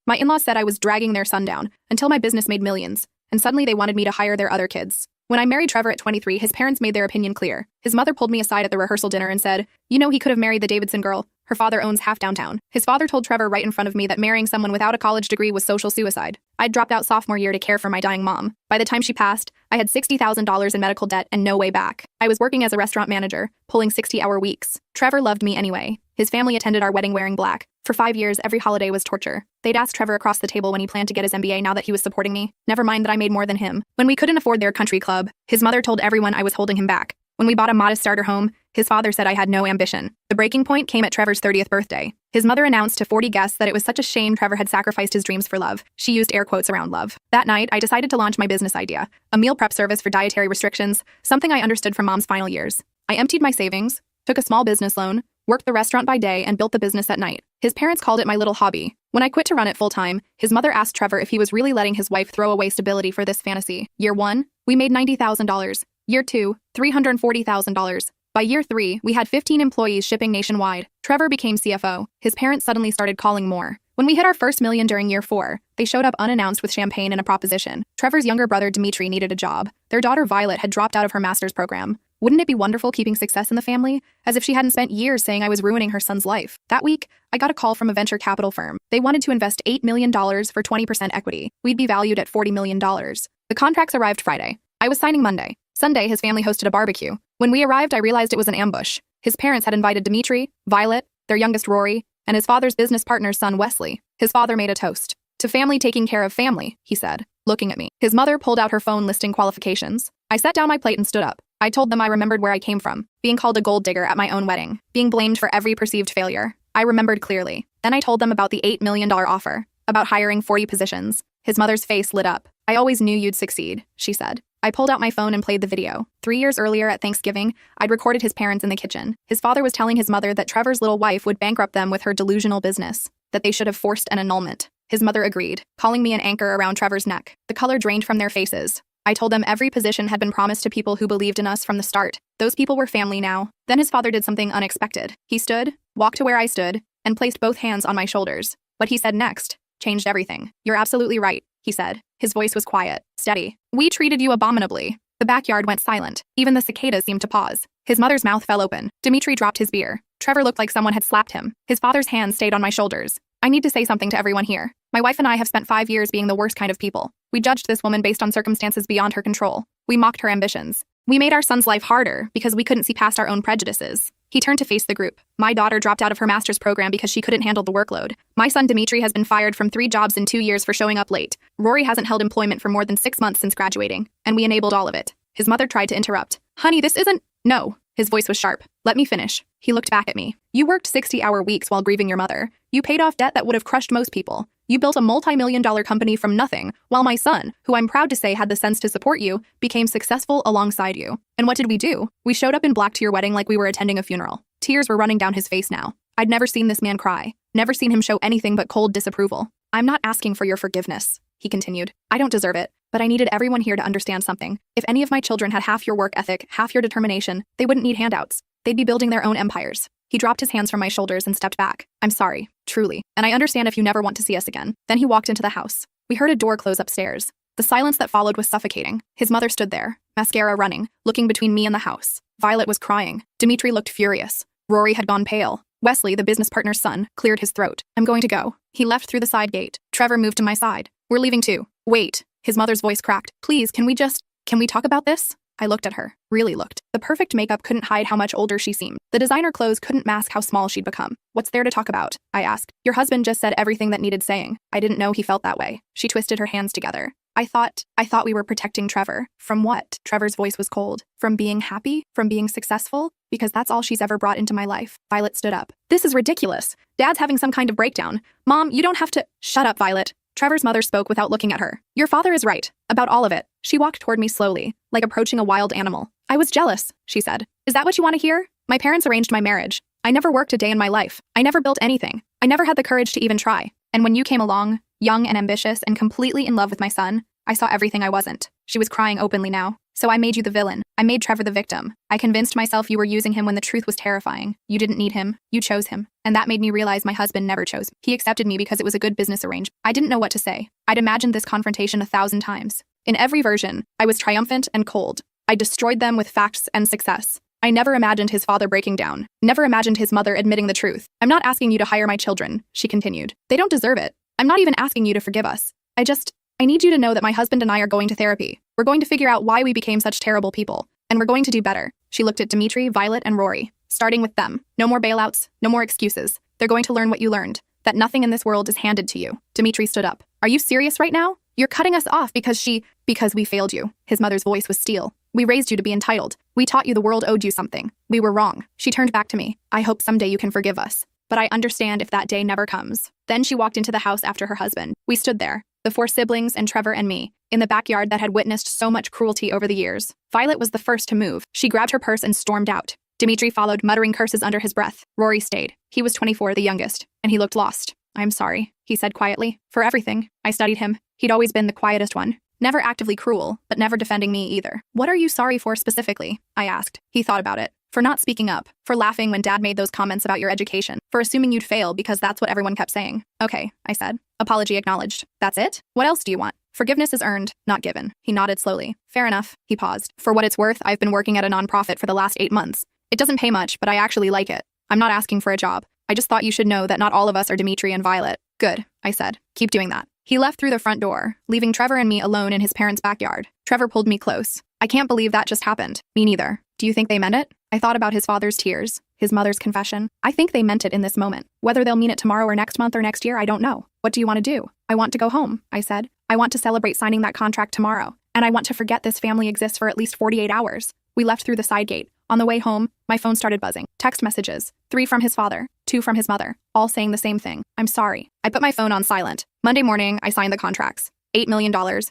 My in-laws said I was dragging their son down until my business made millions, and suddenly they wanted me to hire their other kids. When I married Trevor at 23, his parents made their opinion clear. His mother pulled me aside at the rehearsal dinner and said, "You know he could have married the Davidson girl. Her father owns half downtown." His father told Trevor right in front of me that marrying someone without a college degree was social suicide. I'd dropped out sophomore year to care for my dying mom. By the time she passed, I had $60,000 in medical debt and no way back. I was working as a restaurant manager, pulling 60-hour weeks. Trevor loved me anyway. His family attended our wedding wearing black. For 5 years, every holiday was torture. They'd asked Trevor across the table when he planned to get his MBA now that he was supporting me. Never mind that I made more than him. When we couldn't afford their country club, his mother told everyone I was holding him back. When we bought a modest starter home, his father said I had no ambition. The breaking point came at Trevor's 30th birthday. His mother announced to 40 guests that it was such a shame Trevor had sacrificed his dreams for love. She used air quotes around love. That night, I decided to launch my business idea, a meal prep service for dietary restrictions, something I understood from Mom's final years. I emptied my savings, took a small business loan, worked the restaurant by day, and built the business at night. His parents called it my little hobby. When I quit to run it full-time, his mother asked Trevor if he was really letting his wife throw away stability for this fantasy. Year 1, we made $90,000. Year 2, $340,000. By year 3, we had 15 employees shipping nationwide. Trevor became CFO. His parents suddenly started calling more. When we hit our first million during year 4, they showed up unannounced with champagne and a proposition. Trevor's younger brother Dimitri needed a job. Their daughter Violet had dropped out of her master's program. Wouldn't it be wonderful keeping success in the family? As if she hadn't spent years saying I was ruining her son's life. That week, I got a call from a venture capital firm. They wanted to invest $8 million for 20% equity. We'd be valued at $40 million. The contracts arrived Friday. I was signing Monday. Sunday, his family hosted a barbecue. When we arrived, I realized it was an ambush. His parents had invited Dimitri, Violet, their youngest Rory, and his father's business partner's son Wesley. His father made a toast. "To family taking care of family," he said, looking at me. His mother pulled out her phone listing qualifications. I set down my plate and stood up. I told them I remembered where I came from, being called a gold digger at my own wedding, being blamed for every perceived failure. I remembered clearly. Then I told them about the $8 million offer, about hiring 40 positions. His mother's face lit up. "I always knew you'd succeed," she said. I pulled out my phone and played the video. 3 years earlier at Thanksgiving, I'd recorded his parents in the kitchen. His father was telling his mother that Trevor's little wife would bankrupt them with her delusional business, that they should have forced an annulment. His mother agreed, calling me an anchor around Trevor's neck. The color drained from their faces. I told them every position had been promised to people who believed in us from the start. Those people were family now. Then his father did something unexpected. He stood, walked to where I stood, and placed both hands on my shoulders. What he said next changed everything. "You're absolutely right," he said. His voice was quiet, steady. "We treated you abominably." The backyard went silent. Even the cicadas seemed to pause. His mother's mouth fell open. Dimitri dropped his beer. Trevor looked like someone had slapped him. His father's hands stayed on my shoulders. "I need to say something to everyone here. My wife and I have spent 5 years being the worst kind of people. We judged this woman based on circumstances beyond her control. We mocked her ambitions. We made our son's life harder because we couldn't see past our own prejudices." He turned to face the group. "My daughter dropped out of her master's program because she couldn't handle the workload. My son Dimitri has been fired from 3 jobs in 2 years for showing up late. Rory hasn't held employment for more than 6 months since graduating, and we enabled all of it." His mother tried to interrupt. "Honey, this isn't—" "No." His voice was sharp. "Let me finish." He looked back at me. "You worked 60-hour weeks while grieving your mother. You paid off debt that would have crushed most people. You built a multi-million-dollar company from nothing, while my son, who I'm proud to say had the sense to support you, became successful alongside you. And what did we do? We showed up in black to your wedding like we were attending a funeral." Tears were running down his face now. I'd never seen this man cry, never seen him show anything but cold disapproval. "I'm not asking for your forgiveness," he continued. "I don't deserve it, but I needed everyone here to understand something. If any of my children had half your work ethic, half your determination, they wouldn't need handouts. They'd be building their own empires." He dropped his hands from my shoulders and stepped back. "I'm sorry, truly, and I understand if you never want to see us again." Then he walked into the house. We heard a door close upstairs. The silence that followed was suffocating. His mother stood there, mascara running, looking between me and the house. Violet was crying. Dimitri looked furious. Rory had gone pale. Wesley, the business partner's son, cleared his throat. "I'm going to go." He left through the side gate. Trevor moved to my side. "We're leaving too." "Wait." His mother's voice cracked. "Please, can we talk about this?" I looked at her. Really looked. The perfect makeup couldn't hide how much older she seemed. The designer clothes couldn't mask how small she'd become. "What's there to talk about?" I asked. "Your husband just said everything that needed saying." I didn't know he felt that way. She twisted her hands together. I thought we were protecting Trevor." "From what?" Trevor's voice was cold. "From being happy? From being successful? Because that's all she's ever brought into my life." Violet stood up. "This is ridiculous. Dad's having some kind of breakdown. Mom, you don't have to—" "Shut up, Violet." Trevor's mother spoke without looking at her. "Your father is right. About all of it." She walked toward me slowly, like approaching a wild animal. "I was jealous," she said. "Is that what you want to hear? My parents arranged my marriage. I never worked a day in my life. I never built anything. I never had the courage to even try. And when you came along, young and ambitious and completely in love with my son, I saw everything I wasn't. She was crying openly now. So I made you the villain. I made Trevor the victim. I convinced myself you were using him when the truth was terrifying. You didn't need him. You chose him. And that made me realize my husband never chose me. He accepted me because it was a good business arrangement. I didn't know what to say. I'd imagined this confrontation 1,000 times. In every version, I was triumphant and cold. I destroyed them with facts and success. I never imagined his father breaking down. Never imagined his mother admitting the truth. I'm not asking you to hire my children, she continued. They don't deserve it. I'm not even asking you to forgive us. I need you to know that my husband and I are going to therapy. We're going to figure out why we became such terrible people. And we're going to do better. She looked at Dimitri, Violet, and Rory. Starting with them. No more bailouts. No more excuses. They're going to learn what you learned. That nothing in this world is handed to you. Dimitri stood up. Are you serious right now? You're cutting us off because we failed you. His mother's voice was steel. We raised you to be entitled. We taught you the world owed you something. We were wrong. She turned back to me. I hope someday you can forgive us. But I understand if that day never comes. Then she walked into the house after her husband. We stood there, the 4 siblings and Trevor and me, in the backyard that had witnessed so much cruelty over the years. Violet was the first to move. She grabbed her purse and stormed out. Dimitri followed, muttering curses under his breath. Rory stayed. He was 24, the youngest, and he looked lost. I'm sorry, he said quietly, for everything. I studied him. He'd always been the quietest one. Never actively cruel, but never defending me either. What are you sorry for specifically? I asked. He thought about it. For not speaking up, for laughing when Dad made those comments about your education, for assuming you'd fail because that's what everyone kept saying. Okay, I said. Apology acknowledged. That's it? What else do you want? Forgiveness is earned, not given. He nodded slowly. Fair enough. He paused. For what it's worth, I've been working at a nonprofit for the last 8 months. It doesn't pay much, but I actually like it. I'm not asking for a job. I just thought you should know that not all of us are Dimitri and Violet. Good, I said. Keep doing that. He left through the front door, leaving Trevor and me alone in his parents' backyard. Trevor pulled me close. I can't believe that just happened. Me neither. Do you think they meant it? I thought about his father's tears, his mother's confession. I think they meant it in this moment. Whether they'll mean it tomorrow or next month or next year, I don't know. What do you want to do? I want to go home, I said. I want to celebrate signing that contract tomorrow. And I want to forget this family exists for at least 48 hours. We left through the side gate. On the way home, my phone started buzzing. Text messages. 3 from his father, 2 from his mother, all saying the same thing. I'm sorry. I put my phone on silent. Monday morning, I signed the contracts. $8 million, 20%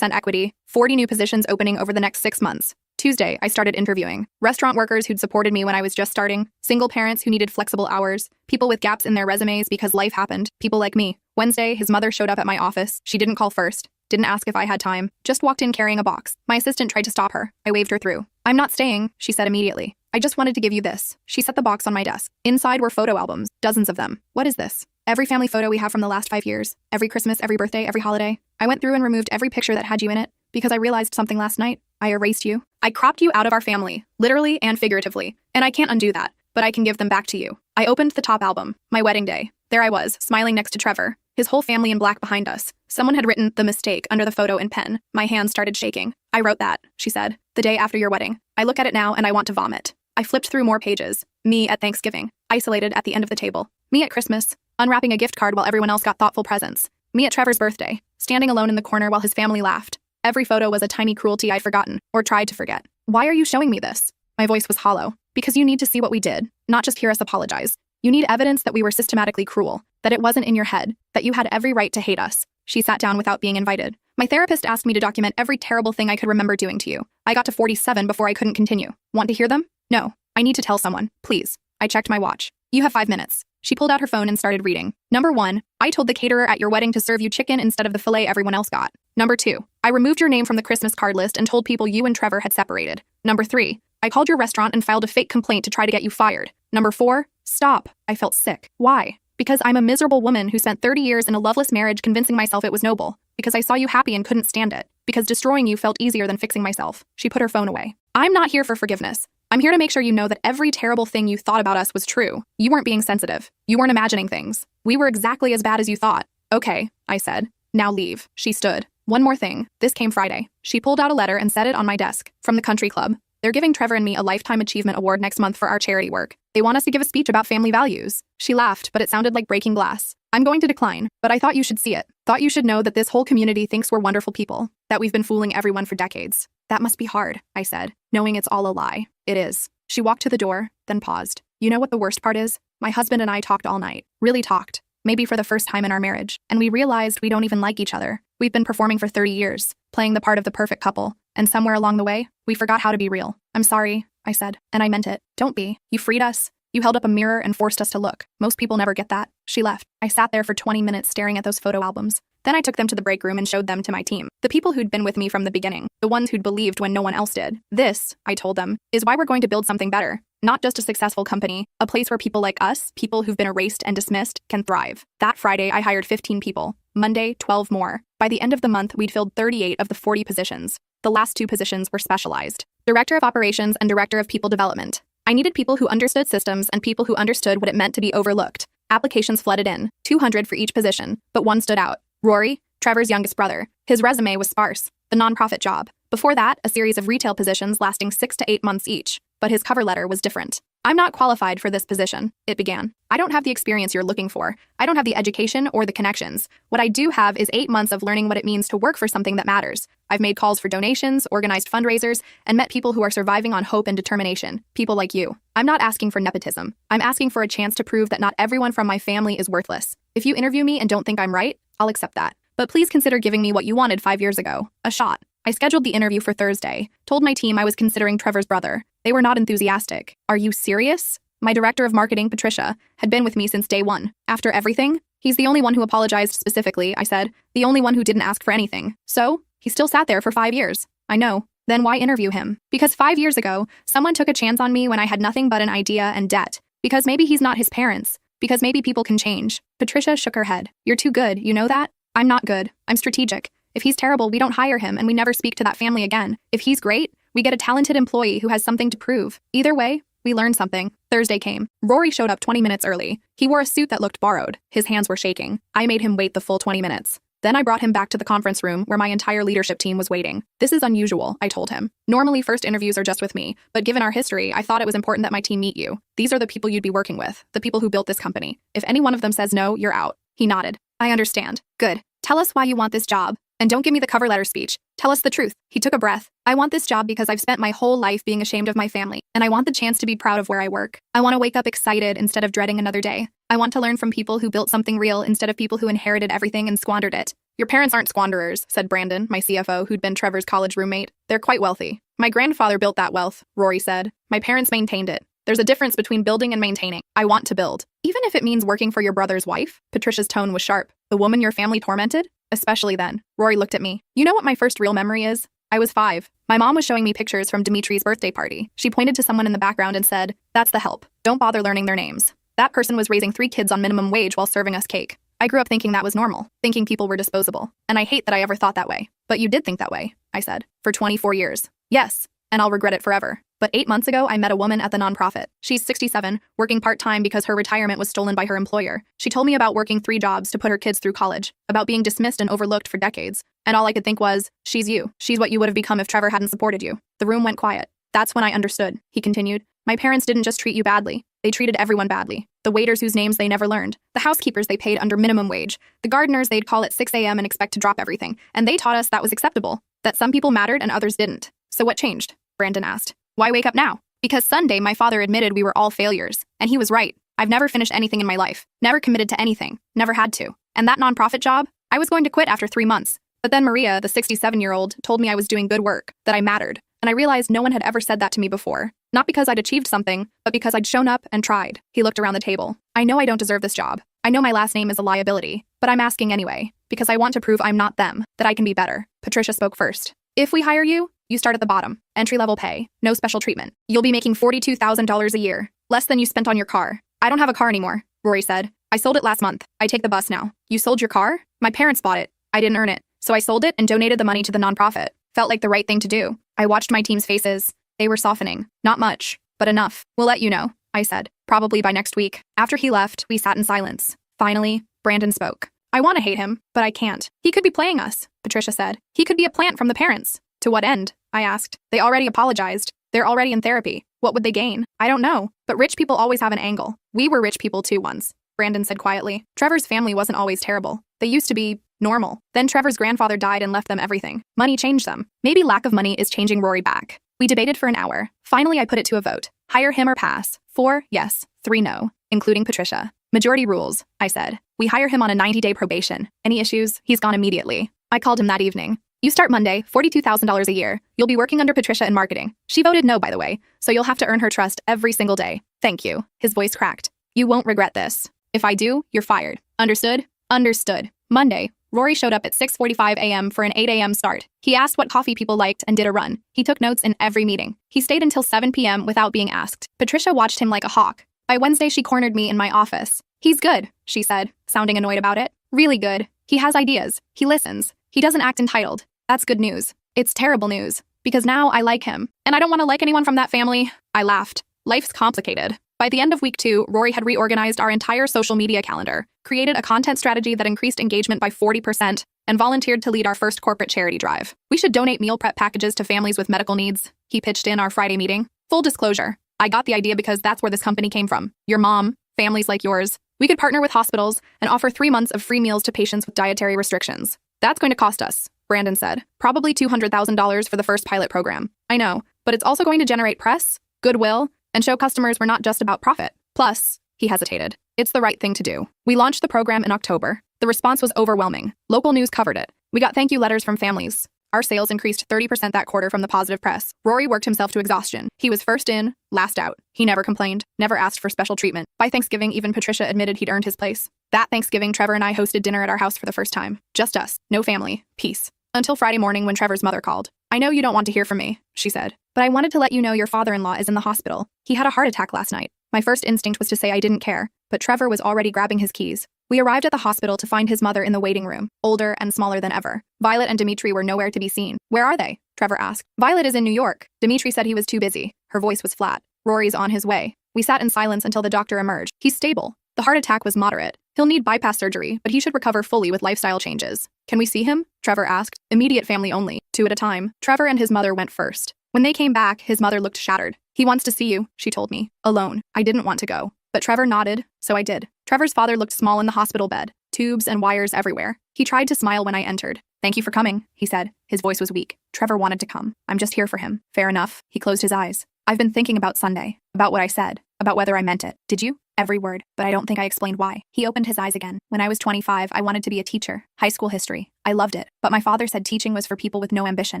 equity, 40 new positions opening over the next 6 months. Tuesday, I started interviewing. Restaurant workers who'd supported me when I was just starting, single parents who needed flexible hours, people with gaps in their resumes because life happened, people like me. Wednesday, his mother showed up at my office. She didn't call first, didn't ask if I had time, just walked in carrying a box. My assistant tried to stop her. I waved her through. I'm not staying, she said immediately. I just wanted to give you this. She set the box on my desk. Inside were photo albums, dozens of them. What is this? Every family photo we have from the last 5 years. Every Christmas, every birthday, every holiday. I went through and removed every picture that had you in it because I realized something last night. I erased you. I cropped you out of our family, literally and figuratively. And I can't undo that, but I can give them back to you. I opened the top album, my wedding day. There I was, smiling next to Trevor, his whole family in black behind us. Someone had written "the mistake" under the photo in pen. My hands started shaking. I wrote that, she said, the day after your wedding. I look at it now and I want to vomit. I flipped through more pages. Me at Thanksgiving, isolated at the end of the table. Me at Christmas, unwrapping a gift card while everyone else got thoughtful presents. Me at Trevor's birthday, standing alone in the corner while his family laughed. Every photo was a tiny cruelty I'd forgotten, or tried to forget. Why are you showing me this? My voice was hollow. Because you need to see what we did, not just hear us apologize. You need evidence that we were systematically cruel, that it wasn't in your head, that you had every right to hate us. She sat down without being invited. My therapist asked me to document every terrible thing I could remember doing to you. I got to 47 before I couldn't continue. Want to hear them? No. I need to tell someone, please. I checked my watch. You have 5 minutes. She pulled out her phone and started reading. Number 1, I told the caterer at your wedding to serve you chicken instead of the filet everyone else got. Number 2, I removed your name from the Christmas card list and told people you and Trevor had separated. Number 3, I called your restaurant and filed a fake complaint to try to get you fired. Number 4, stop. I felt sick. Why? Because I'm a miserable woman who spent 30 years in a loveless marriage convincing myself it was noble. Because I saw you happy and couldn't stand it. Because destroying you felt easier than fixing myself. She put her phone away. I'm not here for forgiveness. I'm here to make sure you know that every terrible thing you thought about us was true. You weren't being sensitive. You weren't imagining things. We were exactly as bad as you thought. Okay, I said. Now leave. She stood. One more thing. This came Friday. She pulled out a letter and set it on my desk. From the country club. They're giving Trevor and me a Lifetime Achievement Award next month for our charity work. They want us to give a speech about family values. She laughed, but it sounded like breaking glass. I'm going to decline, but I thought you should see it. Thought you should know that this whole community thinks we're wonderful people. That we've been fooling everyone for decades. That must be hard, I said, knowing it's all a lie. It is. She walked to the door, then paused. You know what the worst part is? My husband and I talked all night. Really talked. Maybe for the first time in our marriage. And we realized we don't even like each other. We've been performing for 30 years, playing the part of the perfect couple. And somewhere along the way, we forgot how to be real. I'm sorry, I said, and I meant it. Don't be. You freed us. You held up a mirror and forced us to look. Most people never get that. She left. I sat there for 20 minutes staring at those photo albums. Then I took them to the break room and showed them to my team. The people who'd been with me from the beginning. The ones who'd believed when no one else did. This, I told them, is why we're going to build something better. Not just a successful company, a place where people like us, people who've been erased and dismissed, can thrive. That Friday, I hired 15 people. Monday, 12 more. By the end of the month, we'd filled 38 of the 40 positions. The last 2 positions were specialized. Director of Operations and Director of People Development. I needed people who understood systems and people who understood what it meant to be overlooked. Applications flooded in, 200 for each position, but one stood out. Rory, Trevor's youngest brother. His resume was sparse. The nonprofit job. Before that, a series of retail positions lasting 6 to 8 months each. But his cover letter was different. I'm not qualified for this position, it began. I don't have the experience you're looking for. I don't have the education or the connections. What I do have is 8 months of learning what it means to work for something that matters. I've made calls for donations, organized fundraisers, and met people who are surviving on hope and determination. People like you. I'm not asking for nepotism. I'm asking for a chance to prove that not everyone from my family is worthless. If you interview me and don't think I'm right, I'll accept that. But please consider giving me what you wanted 5 years ago, a shot. I scheduled the interview for Thursday, told my team I was considering Trevor's brother. They were not enthusiastic. Are you serious? My director of marketing, Patricia, had been with me since day one. After everything? He's the only one who apologized specifically, I said. The only one who didn't ask for anything. So? He still sat there for 5 years. I know. Then why interview him? Because 5 years ago, someone took a chance on me when I had nothing but an idea and debt. Because maybe he's not his parents. Because maybe people can change. Patricia shook her head. You're too good, you know that? I'm not good. I'm strategic. If he's terrible, we don't hire him and we never speak to that family again. If he's great, we get a talented employee who has something to prove. Either way, we learn something. Thursday came. Rory showed up 20 minutes early. He wore a suit that looked borrowed. His hands were shaking. I made him wait the full 20 minutes. Then I brought him back to the conference room where my entire leadership team was waiting. This is unusual, I told him. Normally, first interviews are just with me, but given our history, I thought it was important that my team meet you. These are the people you'd be working with, the people who built this company. If any one of them says no, you're out. He nodded. I understand. Good. Tell us why you want this job. And don't give me the cover letter speech. Tell us the truth. He took a breath. I want this job because I've spent my whole life being ashamed of my family, and I want the chance to be proud of where I work. I want to wake up excited instead of dreading another day. I want to learn from people who built something real instead of people who inherited everything and squandered it. Your parents aren't squanderers, said Brandon, my CFO, who'd been Trevor's college roommate. They're quite wealthy. My grandfather built that wealth, Rory said. My parents maintained it. There's a difference between building and maintaining. I want to build. Even if it means working for your brother's wife? Patricia's tone was sharp. The woman your family tormented? Especially then. Rory looked at me. You know what my first real memory is? I was 5. My mom was showing me pictures from Dimitri's birthday party. She pointed to someone in the background and said, "That's the help. Don't bother learning their names." That person was raising 3 kids on minimum wage while serving us cake. I grew up thinking that was normal, thinking people were disposable. And I hate that I ever thought that way. But you did think that way, I said. For 24 years. Yes, and I'll regret it forever. But 8 months ago, I met a woman at the nonprofit. She's 67, working part-time because her retirement was stolen by her employer. She told me about working 3 jobs to put her kids through college, about being dismissed and overlooked for decades. And all I could think was, she's you. She's what you would have become if Trevor hadn't supported you. The room went quiet. That's when I understood, he continued. My parents didn't just treat you badly. They treated everyone badly. The waiters whose names they never learned. The housekeepers they paid under minimum wage. The gardeners they'd call at 6 a.m. and expect to drop everything. And they taught us that was acceptable. That some people mattered and others didn't. So what changed? Brandon asked. Why wake up now? Because Sunday, my father admitted we were all failures. And he was right. I've never finished anything in my life. Never committed to anything. Never had to. And that nonprofit job? I was going to quit after 3 months. But then Maria, the 67-year-old, told me I was doing good work, that I mattered. And I realized no one had ever said that to me before. Not because I'd achieved something, but because I'd shown up and tried. He looked around the table. I know I don't deserve this job. I know my last name is a liability. But I'm asking anyway. Because I want to prove I'm not them. That I can be better. Patricia spoke first. If we hire you, you start at the bottom. Entry-level pay. No special treatment. You'll be making $42,000 a year. Less than you spent on your car. I don't have a car anymore, Rory said. I sold it last month. I take the bus now. You sold your car? My parents bought it. I didn't earn it. So I sold it and donated the money to the nonprofit. Felt like the right thing to do. I watched my team's faces. They were softening. Not much, but enough. We'll let you know, I said. Probably by next week. After he left, we sat in silence. Finally, Brandon spoke. I want to hate him, but I can't. He could be playing us, Patricia said. He could be a plant from the parents. To what end? I asked. They already apologized. They're already in therapy. What would they gain? I don't know. But rich people always have an angle. We were rich people too once, Brandon said quietly. Trevor's family wasn't always terrible. They used to be normal. Then Trevor's grandfather died and left them everything. Money changed them. Maybe lack of money is changing Rory back. We debated for an hour. Finally, I put it to a vote. Hire him or pass. 4 yes, 3 no, including Patricia. Majority rules, I said. We hire him on a 90-day probation. Any issues? He's gone immediately. I called him that evening. You start Monday, $42,000 a year. You'll be working under Patricia in marketing. She voted no, by the way, so you'll have to earn her trust every single day. Thank you. His voice cracked. You won't regret this. If I do, you're fired. Understood? Understood. Monday, Rory showed up at 6:45 a.m. for an 8 a.m. start. He asked what coffee people liked and did a run. He took notes in every meeting. He stayed until 7 p.m. without being asked. Patricia watched him like a hawk. By Wednesday, she cornered me in my office. "He's good," she said, sounding annoyed about it. "Really good. He has ideas. He listens. He doesn't act entitled. That's good news." "It's terrible news, because now I like him. And I don't want to like anyone from that family." I laughed. Life's complicated. By the end of week 2, Rory had reorganized our entire social media calendar, created a content strategy that increased engagement by 40%, and volunteered to lead our first corporate charity drive. "We should donate meal prep packages to families with medical needs," he pitched in our Friday meeting. Full disclosure, I got the idea because that's where this company came from. Your mom, families like yours. We could partner with hospitals and offer 3 months of free meals to patients with dietary restrictions. "That's going to cost us," Brandon said. "Probably $200,000 for the first pilot program." "I know, but it's also going to generate press, goodwill, and show customers we're not just about profit. Plus," he hesitated, "it's the right thing to do." We launched the program in October. The response was overwhelming. Local news covered it. We got thank you letters from families. Our sales increased 30% that quarter from the positive press. Rory worked himself to exhaustion. He was first in, last out. He never complained, never asked for special treatment. By Thanksgiving, even Patricia admitted he'd earned his place. That Thanksgiving, Trevor and I hosted dinner at our house for the first time. Just us. No family. Peace. Until Friday morning when Trevor's mother called. "I know you don't want to hear from me," she said, "but I wanted to let you know your father-in-law is in the hospital. He had a heart attack last night." My first instinct was to say I didn't care, but Trevor was already grabbing his keys. We arrived at the hospital to find his mother in the waiting room, older and smaller than ever. Violet and Dimitri were nowhere to be seen. "Where are they?" Trevor asked. "Violet is in New York. Dimitri said he was too busy." Her voice was flat. "Rory's on his way." We sat in silence until the doctor emerged. "He's stable. The heart attack was moderate. He'll need bypass surgery, but he should recover fully with lifestyle changes." "Can we see him?" Trevor asked. "Immediate family only, 2 at a time." Trevor and his mother went first. When they came back, his mother looked shattered. "He wants to see you," she told me. Alone. I didn't want to go. But Trevor nodded, so I did. Trevor's father looked small in the hospital bed, tubes and wires everywhere. He tried to smile when I entered. "Thank you for coming," he said. His voice was weak. Trevor wanted to come. "I'm just here for him." "Fair enough." He closed his eyes. "I've been thinking about Sunday, about what I said, about whether I meant it." "Did you?" "Every word, but I don't think I explained why." He opened his eyes again. "When I was 25, I wanted to be a teacher. High school history. I loved it. But my father said teaching was for people with no ambition.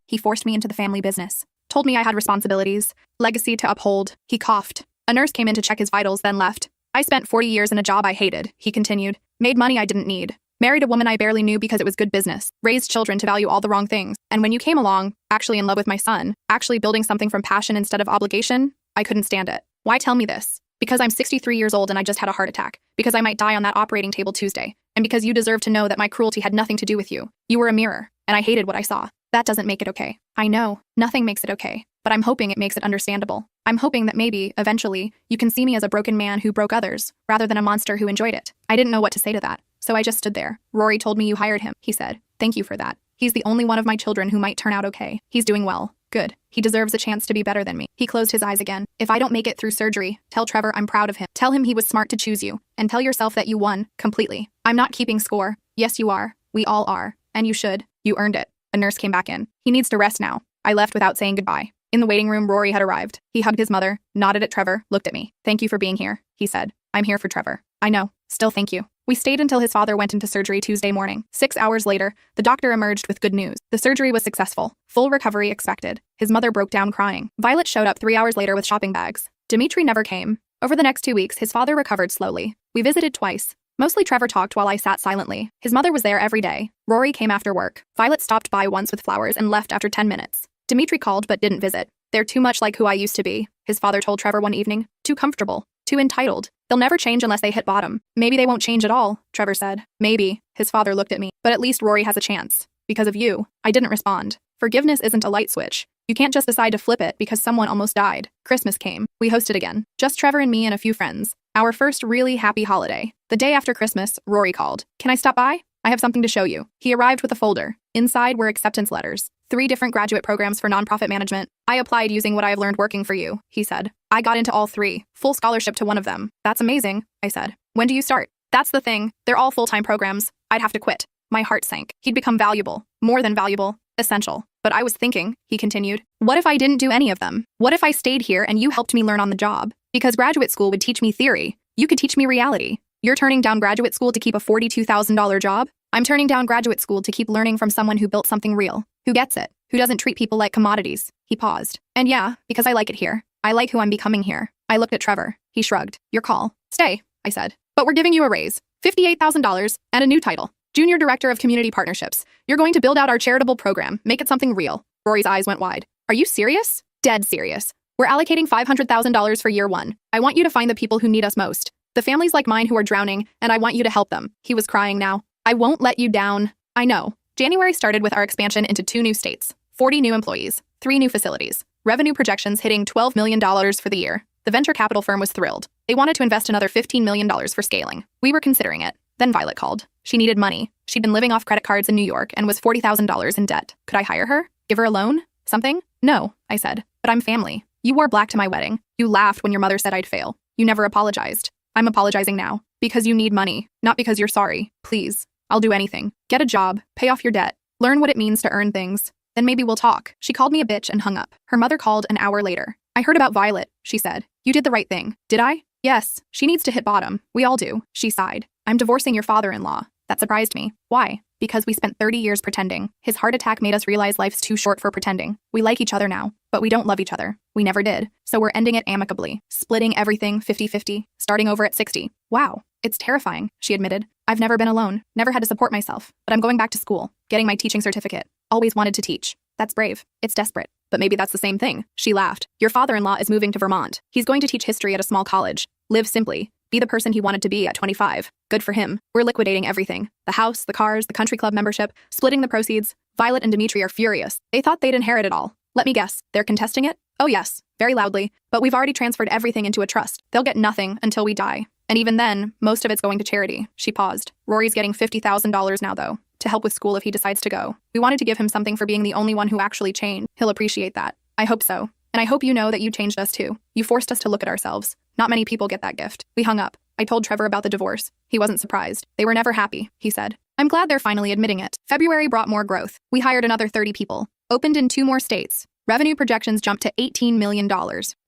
He forced me into the family business. Told me I had responsibilities, legacy to uphold." He coughed. "A nurse came in to check his vitals, then left. I spent 40 years in a job I hated," he continued. "Made money I didn't need. Married a woman I barely knew because it was good business. Raised children to value all the wrong things. And when you came along, actually in love with my son, actually building something from passion instead of obligation, I couldn't stand it. Why tell me this? Because I'm 63 years old and I just had a heart attack. Because I might die on that operating table Tuesday. And because you deserve to know that my cruelty had nothing to do with you. You were a mirror, and I hated what I saw. That doesn't make it okay. I know, nothing makes it okay. But I'm hoping it makes it understandable. I'm hoping that maybe, eventually, you can see me as a broken man who broke others, rather than a monster who enjoyed it." I didn't know what to say to that, so I just stood there. "Rory told me you hired him," he said. "Thank you for that. He's the only one of my children who might turn out okay. He's doing well. Good. He deserves a chance to be better than me." He closed his eyes again. "If I don't make it through surgery, tell Trevor I'm proud of him. Tell him he was smart to choose you. And tell yourself that you won, completely. I'm not keeping score. Yes, you are. We all are. And you should. You earned it." A nurse came back in. "He needs to rest now." I left without saying goodbye. In the waiting room, Rory had arrived. He hugged his mother, nodded at Trevor, looked at me. "Thank you for being here," he said. "I'm here for Trevor." "I know. Still thank you." We stayed until his father went into surgery Tuesday morning. 6 hours later, the doctor emerged with good news. The surgery was successful. Full recovery expected. His mother broke down crying. Violet showed up 3 hours later with shopping bags. Dimitri never came. Over the next 2 weeks, his father recovered slowly. We visited twice. Mostly Trevor talked while I sat silently. His mother was there every day. Rory came after work. Violet stopped by once with flowers and left after 10 minutes. Dimitri called but didn't visit. "They're too much like who I used to be," his father told Trevor one evening. "Too comfortable. Too entitled. They'll never change unless they hit bottom." "Maybe they won't change at all," Trevor said. "Maybe," his father looked at me. "But at least Rory has a chance. Because of you." I didn't respond. Forgiveness isn't a light switch. You can't just decide to flip it because someone almost died. Christmas came. We hosted again. Just Trevor and me and a few friends. Our first really happy holiday. The day after Christmas, Rory called. "Can I stop by? I have something to show you." He arrived with a folder. Inside were acceptance letters. 3 different graduate programs for nonprofit management. "I applied using what I have learned working for you," he said. "I got into all 3. Full scholarship to one of them." "That's amazing," I said. "When do you start?" "That's the thing. They're all full-time programs. I'd have to quit." My heart sank. He'd become valuable. More than valuable. Essential. "But I was thinking," he continued, "what if I didn't do any of them? What if I stayed here and you helped me learn on the job? Because graduate school would teach me theory. You could teach me reality. You're turning down graduate school to keep a $42,000 job? I'm turning down graduate school to keep learning from someone who built something real, who gets it, who doesn't treat people like commodities." He paused. "And yeah, because I like it here. I like who I'm becoming here." I looked at Trevor. He shrugged. "Your call." "Stay," I said. "But we're giving you a raise. $58,000 and a new title. Junior Director of Community Partnerships. You're going to build out our charitable program, make it something real. Rory's eyes went wide. Are you serious? Dead serious. We're allocating $500,000 for year 1. I want you to find the people who need us most. The families like mine who are drowning, and I want you to help them. He was crying now. I won't let you down. I know. January started with our expansion into 2 new states, 40 new employees, 3 new facilities, revenue projections hitting $12 million for the year. The venture capital firm was thrilled. They wanted to invest another $15 million for scaling. We were considering it. Then Violet called. She needed money. She'd been living off credit cards in New York and was $40,000 in debt. Could I hire her? Give her a loan? Something? No, I said. But I'm family. You wore black to my wedding. You laughed when your mother said I'd fail. You never apologized. I'm apologizing now. Because you need money, not because you're sorry. Please. I'll do anything. Get a job, pay off your debt, learn what it means to earn things. Then maybe we'll talk. She called me a bitch and hung up. Her mother called an hour later. I heard about Violet, she said. You did the right thing. Did I? Yes. She needs to hit bottom. We all do. She sighed. I'm divorcing your father-in-law. That surprised me. Why? Because we spent 30 years pretending. His heart attack made us realize life's too short for pretending. We like each other now, but we don't love each other. We never did. So we're ending it amicably, splitting everything 50-50, starting over at 60. Wow, it's terrifying, she admitted. I've never been alone, never had to support myself, but I'm going back to school, getting my teaching certificate. Always wanted to teach. That's brave. It's desperate. But maybe that's the same thing. She laughed. Your father-in-law is moving to Vermont. He's going to teach history at a small college. Live simply. Be the person he wanted to be at 25. Good for him. We're liquidating everything. The house, the cars, the country club membership, splitting the proceeds. Violet and Dimitri are furious. They thought they'd inherit it all. Let me guess. They're contesting it? Oh yes, very loudly. But we've already transferred everything into a trust. They'll get nothing until we die. And even then, most of it's going to charity. She paused. Rory's getting $50,000 now, though, to help with school if he decides to go. We wanted to give him something for being the only one who actually changed. He'll appreciate that. I hope so. And I hope you know that you changed us too. You forced us to look at ourselves. Not many people get that gift. We hung up. I told Trevor about the divorce. He wasn't surprised. They were never happy, he said. I'm glad they're finally admitting it. February brought more growth. We hired another 30 people. Opened in 2 more states. Revenue projections jumped to $18 million.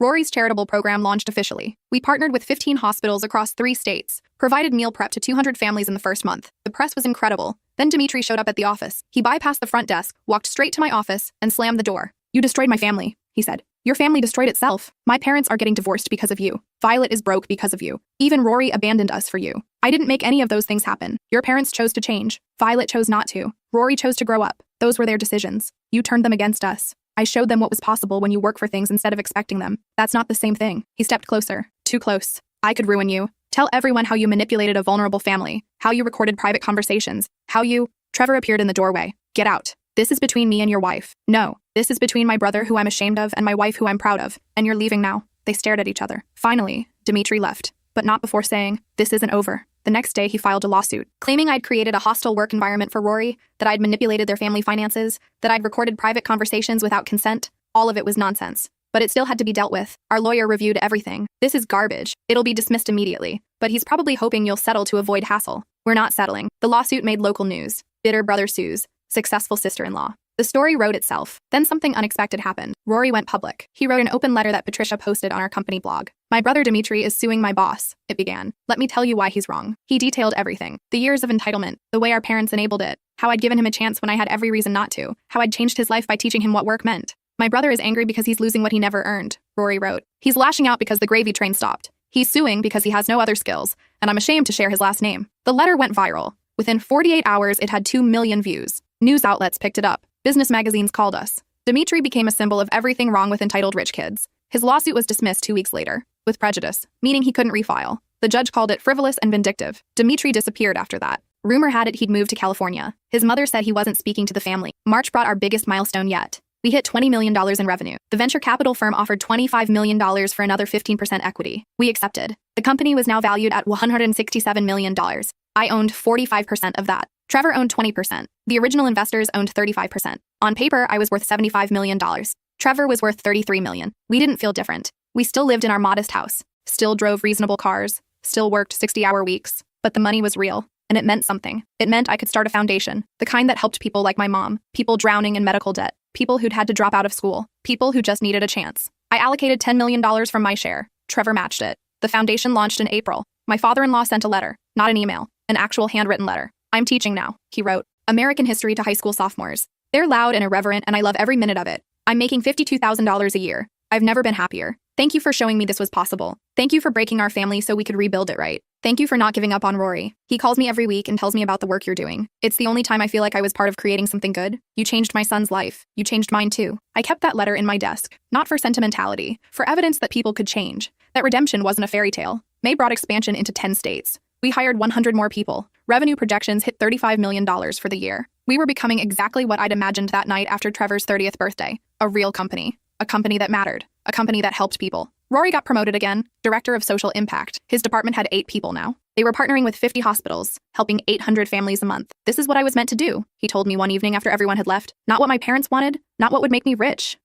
Rory's charitable program launched officially. We partnered with 15 hospitals across 3 states, provided meal prep to 200 families in the first month. The press was incredible. Then Dimitri showed up at the office. He bypassed the front desk, walked straight to my office, and slammed the door. You destroyed my family, he said. Your family destroyed itself. My parents are getting divorced because of you. Violet is broke because of you. Even Rory abandoned us for you. I didn't make any of those things happen. Your parents chose to change. Violet chose not to. Rory chose to grow up. Those were their decisions. You turned them against us. I showed them what was possible when you work for things instead of expecting them. That's not the same thing. He stepped closer. Too close. I could ruin you. Tell everyone how you manipulated a vulnerable family, how you recorded private conversations, how you... Trevor appeared in the doorway. Get out. This is between me and your wife. No, this is between my brother who I'm ashamed of and my wife who I'm proud of. And you're leaving now. They stared at each other. Finally, Dimitri left, but not before saying, this isn't over. The next day, he filed a lawsuit, claiming I'd created a hostile work environment for Rory, that I'd manipulated their family finances, that I'd recorded private conversations without consent. All of it was nonsense. But it still had to be dealt with. Our lawyer reviewed everything. This is garbage. It'll be dismissed immediately. But he's probably hoping you'll settle to avoid hassle. We're not settling. The lawsuit made local news. Bitter brother sues. Successful sister-in-law. The story wrote itself. Then something unexpected happened. Rory went public. He wrote an open letter that Patricia posted on our company blog. My brother Dimitri is suing my boss, it began. Let me tell you why he's wrong. He detailed everything. The years of entitlement, the way our parents enabled it, how I'd given him a chance when I had every reason not to, how I'd changed his life by teaching him what work meant. My brother is angry because he's losing what he never earned, Rory wrote. He's lashing out because the gravy train stopped. He's suing because he has no other skills, and I'm ashamed to share his last name. The letter went viral. Within 48 hours, it had 2 million views. News outlets picked it up. Business magazines called us. Dimitri became a symbol of everything wrong with entitled rich kids. His lawsuit was dismissed 2 weeks later, with prejudice, meaning he couldn't refile. The judge called it frivolous and vindictive. Dimitri disappeared after that. Rumor had it he'd moved to California. His mother said he wasn't speaking to the family. March brought our biggest milestone yet. We hit $20 million in revenue. The venture capital firm offered $25 million for another 15% equity. We accepted. The company was now valued at $167 million. I owned 45% of that. Trevor owned 20%. The original investors owned 35%. On paper, I was worth $75 million. Trevor was worth $33 million. We didn't feel different. We still lived in our modest house, still drove reasonable cars, still worked 60-hour weeks, but the money was real, and it meant something. It meant I could start a foundation, the kind that helped people like my mom, people drowning in medical debt, people who'd had to drop out of school, people who just needed a chance. I allocated $10 million from my share. Trevor matched it. The foundation launched in April. My father-in-law sent a letter, not an email, an actual handwritten letter. I'm teaching now, he wrote. American history to high school sophomores. They're loud and irreverent, and I love every minute of it. I'm making $52,000 a year. I've never been happier. Thank you for showing me this was possible. Thank you for breaking our family so we could rebuild it right. Thank you for not giving up on Rory. He calls me every week and tells me about the work you're doing. It's the only time I feel like I was part of creating something good. You changed my son's life. You changed mine too. I kept that letter in my desk, not for sentimentality, for evidence that people could change, that redemption wasn't a fairy tale. May brought expansion into 10 states. We hired 100 more people. Revenue projections hit $35 million for the year. We were becoming exactly what I'd imagined that night after Trevor's 30th birthday. A real company. A company that mattered. A company that helped people. Rory got promoted again, Director of Social Impact. His department had 8 people now. They were partnering with 50 hospitals, helping 800 families a month. This is what I was meant to do, he told me one evening after everyone had left. Not what my parents wanted, not what would make me rich.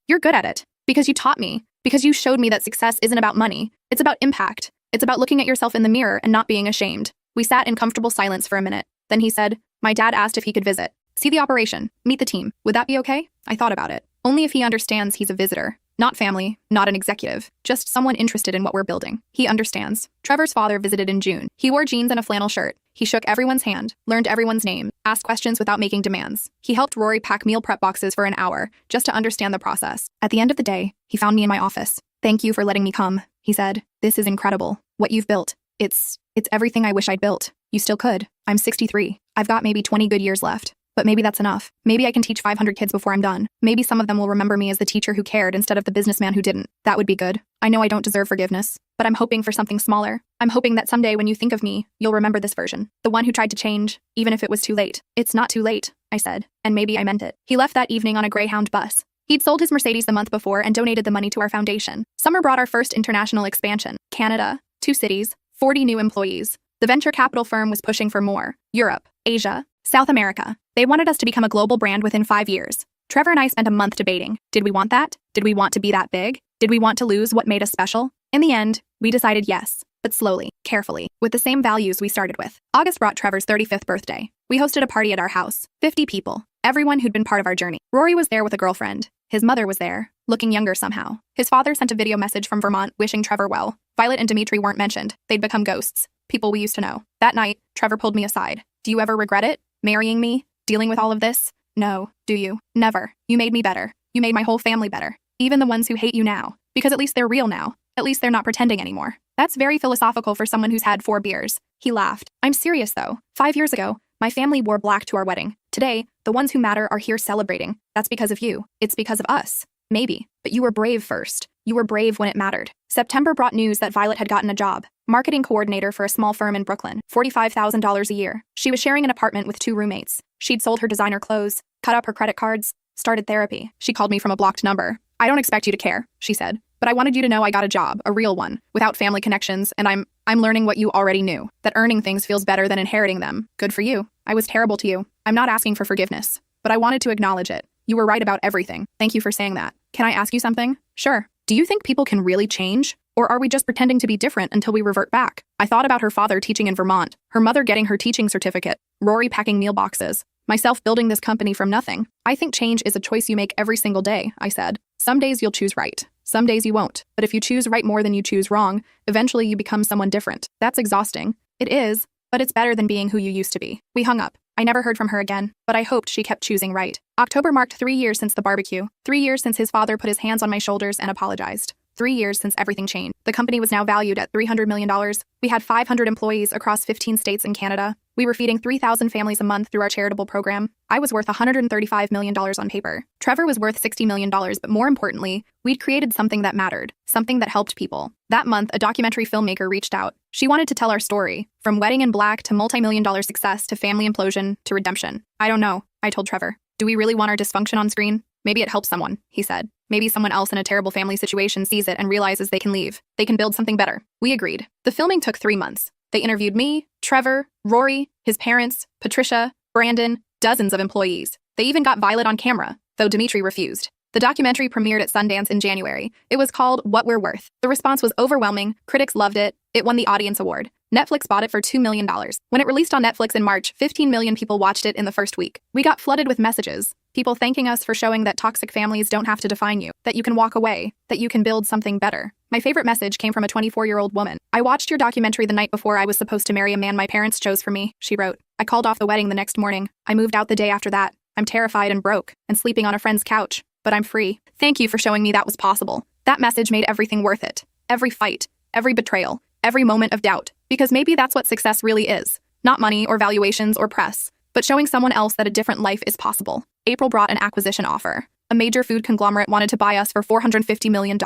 You're good at it. Because you taught me. Because you showed me that success isn't about money. It's about impact. It's about looking at yourself in the mirror and not being ashamed. We sat in comfortable silence for a minute. Then he said, my dad asked if he could visit. See the operation. Meet the team. Would that be okay? I thought about it. Only if he understands he's a visitor. Not family, not an executive, just someone interested in what we're building. He understands. Trevor's father visited in June. He wore jeans and a flannel shirt. He shook everyone's hand, learned everyone's name, asked questions without making demands. He helped Rory pack meal prep boxes for an hour, just to understand the process. At the end of the day, he found me in my office. Thank you for letting me come, he said. This is incredible. What you've built. It's everything I wish I'd built. You still could. I'm 63. I've got maybe 20 good years left. But maybe that's enough. Maybe I can teach 500 kids before I'm done. Maybe some of them will remember me as the teacher who cared instead of the businessman who didn't. That would be good. I know I don't deserve forgiveness, but I'm hoping for something smaller. I'm hoping that someday when you think of me, you'll remember this version. The one who tried to change, even if it was too late. It's not too late, I said, and maybe I meant it. He left that evening on a Greyhound bus. He'd sold his Mercedes the month before and donated the money to our foundation. Summer brought our first international expansion. Canada, 2 cities, 40 new employees. The venture capital firm was pushing for more. Europe, Asia, South America. They wanted us to become a global brand within 5 years. Trevor and I spent a month debating. Did we want that? Did we want to be that big? Did we want to lose what made us special? In the end, we decided yes, but slowly, carefully, with the same values we started with. August brought Trevor's 35th birthday. We hosted a party at our house. 50 people. Everyone who'd been part of our journey. Rory was there with a girlfriend. His mother was there, looking younger somehow. His father sent a video message from Vermont wishing Trevor well. Violet and Dimitri weren't mentioned. They'd become ghosts. People we used to know. That night, Trevor pulled me aside. Do you ever regret it? Marrying me? Dealing with all of this? No, do you? Never. You made me better. You made my whole family better. Even the ones who hate you now. Because at least they're real now. At least they're not pretending anymore. That's very philosophical for someone who's had 4 beers. He laughed. I'm serious though. 5 years ago, my family wore black to our wedding. Today, the ones who matter are here celebrating. That's because of you. It's because of us. Maybe. But you were brave first. You were brave when it mattered. September brought news that Violet had gotten a job. Marketing coordinator for a small firm in Brooklyn. $45,000 a year. She was sharing an apartment with 2 roommates. She'd sold her designer clothes, cut up her credit cards, started therapy. She called me from a blocked number. I don't expect you to care, she said. But I wanted you to know I got a job, a real one, without family connections, and I'm learning what you already knew. That earning things feels better than inheriting them. Good for you. I was terrible to you. I'm not asking for forgiveness. But I wanted to acknowledge it. You were right about everything. Thank you for saying that. Can I ask you something? Sure. Do you think people can really change? Or are we just pretending to be different until we revert back? I thought about her father teaching in Vermont, her mother getting her teaching certificate, Rory packing meal boxes, myself building this company from nothing. I think change is a choice you make every single day, I said. Some days you'll choose right. Some days you won't. But if you choose right more than you choose wrong, eventually you become someone different. That's exhausting. It is, but it's better than being who you used to be. We hung up. I never heard from her again, but I hoped she kept choosing right. October marked 3 years since the barbecue. 3 years since his father put his hands on my shoulders and apologized. 3 years since everything changed. The company was now valued at $300 million. We had 500 employees across 15 states and Canada. We were feeding 3,000 families a month through our charitable program. I was worth $135 million on paper. Trevor was worth $60 million, but more importantly, we'd created something that mattered, something that helped people. That month, a documentary filmmaker reached out. She wanted to tell our story, from wedding in black to multi-million-dollar success to family implosion to redemption. I don't know, I told Trevor. Do we really want our dysfunction on screen? Maybe it helps someone, he said. Maybe someone else in a terrible family situation sees it and realizes they can leave. They can build something better. We agreed. The filming took 3 months. They interviewed me, Trevor, Rory, his parents, Patricia, Brandon, dozens of employees. They even got Violet on camera, though Dimitri refused. The documentary premiered at Sundance in January. It was called What We're Worth. The response was overwhelming. Critics loved it. It won the Audience Award. Netflix bought it for $2 million. When it released on Netflix in March, 15 million people watched it in the first week. We got flooded with messages. People thanking us for showing that toxic families don't have to define you, that you can walk away, that you can build something better. My favorite message came from a 24-year-old woman. I watched your documentary the night before I was supposed to marry a man my parents chose for me, she wrote. I called off the wedding the next morning. I moved out the day after that. I'm terrified and broke, and sleeping on a friend's couch. But I'm free. Thank you for showing me that was possible. That message made everything worth it. Every fight, every betrayal, every moment of doubt. Because maybe that's what success really is. Not money or valuations or press, but showing someone else that a different life is possible. April brought an acquisition offer. A major food conglomerate wanted to buy us for $450 million.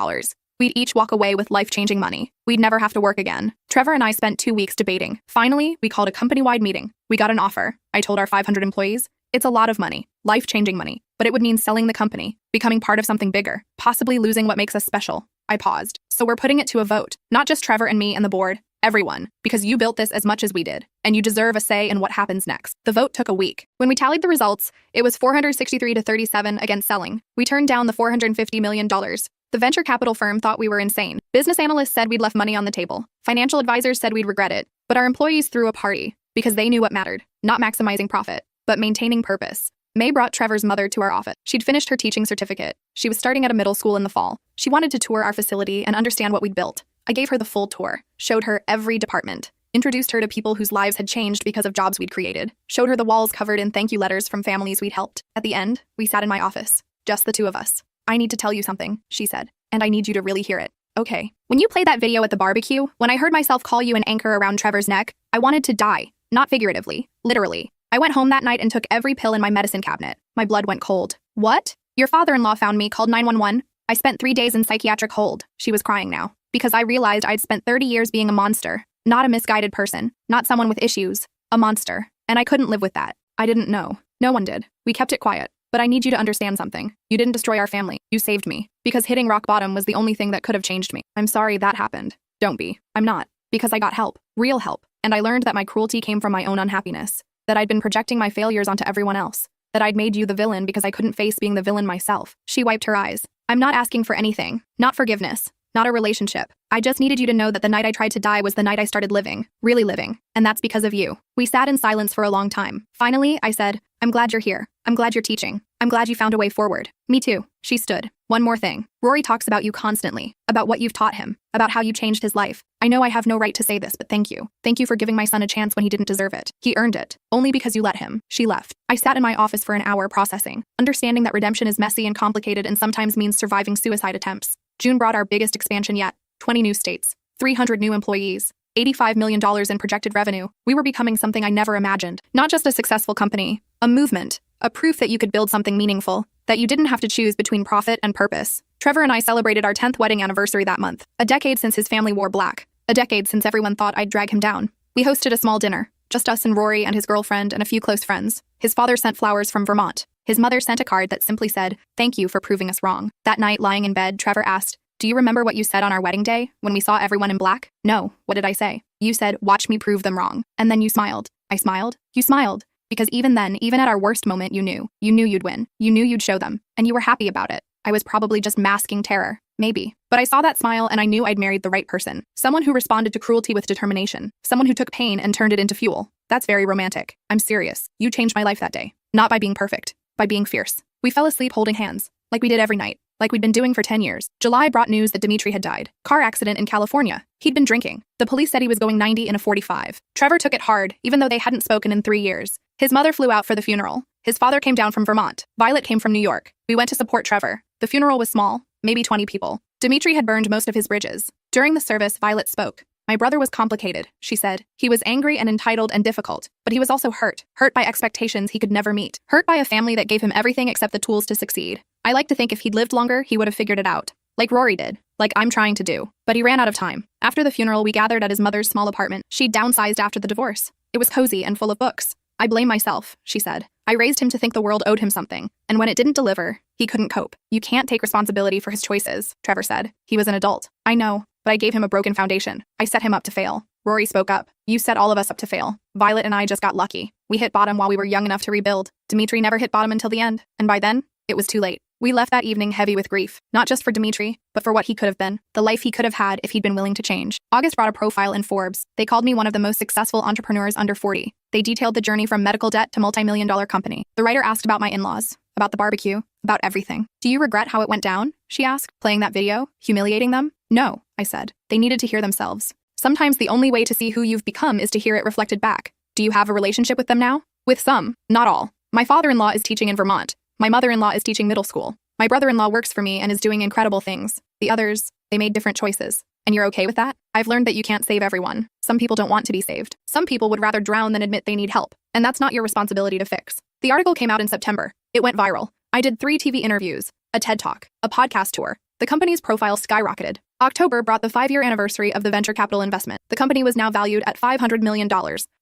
We'd each walk away with life-changing money. We'd never have to work again. Trevor and I spent 2 weeks debating. Finally, we called a company-wide meeting. We got an offer. I told our 500 employees, it's a lot of money, life-changing money, but it would mean selling the company, becoming part of something bigger, possibly losing what makes us special. I paused. So we're putting it to a vote. Not just Trevor and me and the board, everyone, because you built this as much as we did, and you deserve a say in what happens next. The vote took a week. When we tallied the results, it was 463 to 37 against selling. We turned down the $450 million. The venture capital firm thought we were insane. Business analysts said we'd left money on the table. Financial advisors said we'd regret it. But our employees threw a party because they knew what mattered, not maximizing profit, but maintaining purpose. May brought Trevor's mother to our office. She'd finished her teaching certificate. She was starting at a middle school in the fall. She wanted to tour our facility and understand what we'd built. I gave her the full tour, showed her every department, introduced her to people whose lives had changed because of jobs we'd created, showed her the walls covered in thank you letters from families we'd helped. At the end, we sat in my office, just the two of us. I need to tell you something, she said, and I need you to really hear it. Okay. When you played that video at the barbecue, when I heard myself call you an anchor around Trevor's neck, I wanted to die. Not figuratively, literally. I went home that night and took every pill in my medicine cabinet. My blood went cold. What? Your father-in-law found me, called 911. I spent 3 days in psychiatric hold. She was crying now. Because I realized I'd spent 30 years being a monster. Not a misguided person. Not someone with issues. A monster. And I couldn't live with that. I didn't know. No one did. We kept it quiet. But I need you to understand something. You didn't destroy our family. You saved me. Because hitting rock bottom was the only thing that could have changed me. I'm sorry that happened. Don't be. I'm not. Because I got help. Real help. And I learned that my cruelty came from my own unhappiness. That I'd been projecting my failures onto everyone else. That I'd made you the villain because I couldn't face being the villain myself. She wiped her eyes. I'm not asking for anything. Not forgiveness. Not a relationship. I just needed you to know that the night I tried to die was the night I started living. Really living. And that's because of you. We sat in silence for a long time. Finally, I said, I'm glad you're here. I'm glad you're teaching. I'm glad you found a way forward. Me too. She stood. One more thing. Rory talks about you constantly. About what you've taught him. About how you changed his life. I know I have no right to say this, but thank you. Thank you for giving my son a chance when he didn't deserve it. He earned it. Only because you let him. She left. I sat in my office for an hour processing. Understanding that redemption is messy and complicated and sometimes means surviving suicide attempts. June brought our biggest expansion yet. 20 new states. 300 new employees. $85 million in projected revenue. We were becoming something I never imagined. Not just a successful company. A movement. A proof that you could build something meaningful. That you didn't have to choose between profit and purpose. Trevor and I celebrated our 10th wedding anniversary that month. A decade since his family wore black. A decade since everyone thought I'd drag him down. We hosted a small dinner. Just us and Rory and his girlfriend and a few close friends. His father sent flowers from Vermont. His mother sent a card that simply said, "Thank you for proving us wrong." That night, lying in bed, Trevor asked, "Do you remember what you said on our wedding day, when we saw everyone in black?" "No, what did I say?" "You said, 'Watch me prove them wrong.' And then you smiled." "I smiled?" "You smiled. Because even then, even at our worst moment, you knew. You knew you'd win. You knew you'd show them. And you were happy about it. I was probably just masking terror. Maybe. But I saw that smile and I knew I'd married the right person. Someone who responded to cruelty with determination. Someone who took pain and turned it into fuel. That's very romantic. I'm serious. You changed my life that day. Not by being perfect. By being fierce. We fell asleep holding hands. Like we did every night. Like we'd been doing for 10 years. July brought news that Dimitri had died. Car accident in California. He'd been drinking. The police said he was going 90 in a 45. Trevor took it hard, even though they hadn't spoken in 3 years. His mother flew out for the funeral. His father came down from Vermont. Violet came from New York. We went to support Trevor. The funeral was small, maybe 20 people. Dimitri had burned most of his bridges. During the service, Violet spoke. "My brother was complicated," she said. "He was angry and entitled and difficult, but he was also hurt. Hurt by expectations he could never meet. Hurt by a family that gave him everything except the tools to succeed. I like to think if he'd lived longer, he would have figured it out. Like Rory did. Like I'm trying to do. But he ran out of time. After the funeral, we gathered at his mother's small apartment. She'd downsized after the divorce. It was cozy and full of books. "I blame myself," she said. "I raised him to think the world owed him something. And when it didn't deliver, he couldn't cope." "You can't take responsibility for his choices," Trevor said. "He was an adult." "I know, but I gave him a broken foundation. I set him up to fail." Rory spoke up. "You set all of us up to fail. Violet and I just got lucky. We hit bottom while we were young enough to rebuild. Dimitri never hit bottom until the end. And by then, it was too late." We left that evening heavy with grief, not just for Dimitri, but for what he could have been, the life he could have had if he'd been willing to change. August brought a profile in Forbes. They called me one of the most successful entrepreneurs under 40. They detailed the journey from medical debt to multi-million-dollar company. The writer asked about my in-laws, about the barbecue, about everything. "Do you regret how it went down?" she asked, playing that video, humiliating them. "No," I said. They needed to hear themselves. Sometimes the only way to see who you've become is to hear it reflected back. Do you have a relationship with them now? With some, not all. My father-in-law is teaching in Vermont. My mother-in-law is teaching middle school. My brother-in-law works for me and is doing incredible things. The others, they made different choices. And you're okay with that? I've learned that you can't save everyone. Some people don't want to be saved. Some people would rather drown than admit they need help. And that's not your responsibility to fix. The article came out in September. It went viral. I did 3 TV interviews, a TED Talk, a podcast tour. The company's profile skyrocketed. October brought the 5-year anniversary of the venture capital investment. The company was now valued at $500 million.